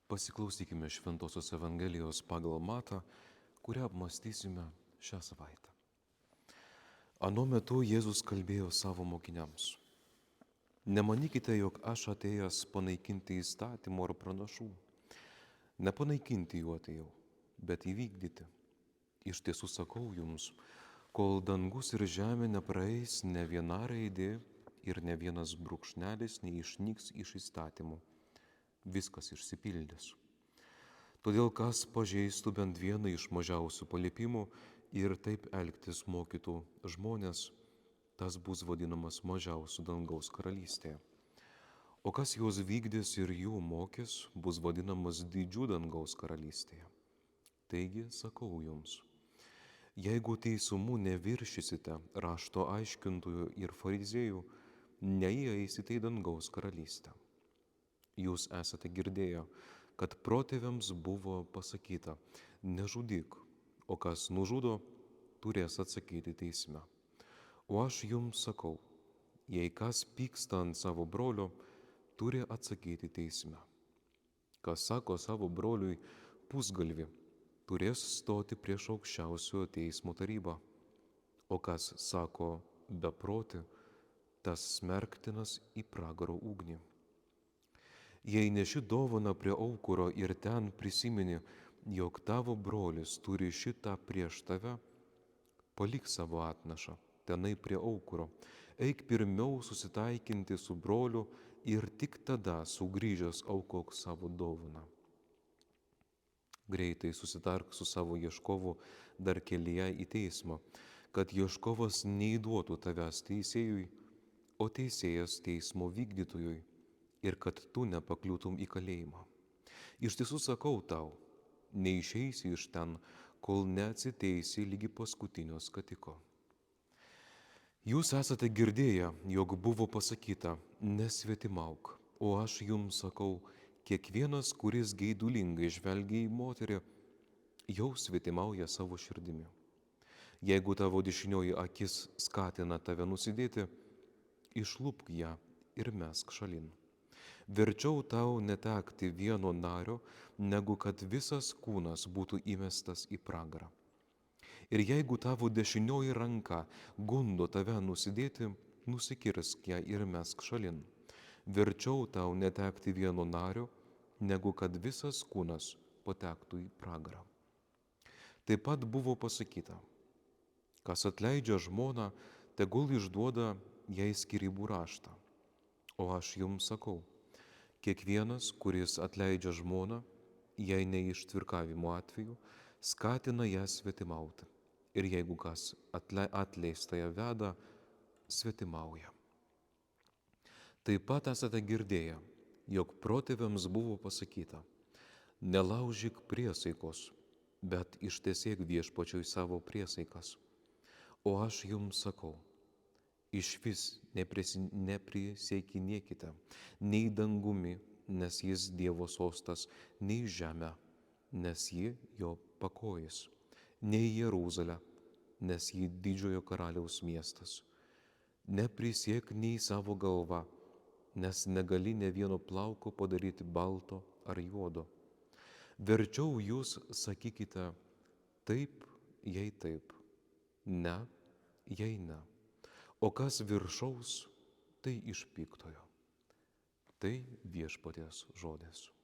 Pasiklausykime Šventosios Evangelijos pagal Matą, kurią apmąstysime šią savaitę. Anuo metu Jėzus kalbėjo savo mokiniams: Nemanykite, jog aš atėjęs panaikinti įstatymo ar pranašų. Nepanaikinti jų atėjau, bet įvykdyti. Iš tiesų sakau jums, kol dangus ir žemė nepraeis, ne viena raidė ir ne vienas brūkšnelis neišnyks iš įstatymų. Viskas išsipildys. Todėl kas pažeistų bent vieną iš mažiausių paliepimų ir taip elgtis mokytų žmonės, tas bus vadinamas mažiausiu dangaus karalystėje. O kas juos vykdys ir jų mokys, bus vadinamas didžiu dangaus karalystėje. Taigi sakau jums, jeigu teisumu neviršysite rašto aiškintojų ir fariziejų, neįeisite į dangaus karalystę. Jūs esate girdėję, kad protėviams buvo pasakyta: nežudyk, o kas nužudo, turės atsakyti teisme. O aš jums sakau, jei kas pyksta ant savo brolio, turi atsakyti teisme. Kas sako savo broliui pusgalvį, turės stoti prieš aukščiausiojo teismo tarybą. O kas sako beprotį, tas smerktinas į pragaro ugnį. Jei neši dovaną prie aukuro ir ten prisimeni, jog tavo brolis turi šitą prieš tave, palik savo atnašą tenai prie aukuro, eik pirmiau susitaikinti su broliu ir tik tada sugrįžęs aukok savo dovaną. Greitai susitark su savo ieškovu dar kelyje į teismą, kad ieškovas neįduotų tavęs teisėjui, o teisėjas teismo vykdytojui, ir kad tu nepakliūtum į kalėjimą. Iš tiesų sakau tau, neišeisi iš ten, kol neatsiteisi lygi paskutinio skatiko. Jūs esate girdėję, jog buvo pasakyta: nesvetimauk, o aš jums sakau, kiekvienas, kuris geidulingai žvelgia į moterį, jau svetimauja savo širdimi. Jeigu tavo dešinioji akis skatina tave nusidėti, išlupk ją ir mesk šalin. Verčiau tau netekti vieno nario, negu kad visas kūnas būtų įmestas į pragarą. Ir jeigu tavo dešinioji ranka gundo tave nusidėti, nusikirsk ją ir mesk šalin. Verčiau tau netekti vieno nario, negu kad visas kūnas patektų į pragarą. Taip pat buvo pasakyta: kas atleidžia žmoną, tegul išduoda jai skyrybų raštą. O aš jums sakau, kiekvienas, kuris atleidžia žmoną, jei ne iš tvirkavimo atveju, skatina ją svetimauti. Ir jeigu kas atleistąją veda, svetimauja. Taip pat esate girdėję, jog protėviams buvo pasakyta: nelaužyk priesaikos, bet ištesėk viešpačiui savo priesaikas. O aš jums sakau, išvis neprisiekinėkite nei dangumi, nes jis Dievo sostas, nei žemę, nes ji jo pakojis, nei Jeruzalę, nes ji didžiojo karaliaus miestas. Neprisiek nei savo galva, nes negali ne vieno plauko padaryti balto ar juodo. Verčiau jūs sakykite taip, jei taip, ne, jei ne. O kas viršaus, tai iš piktojo. Tai viešpaties žodis.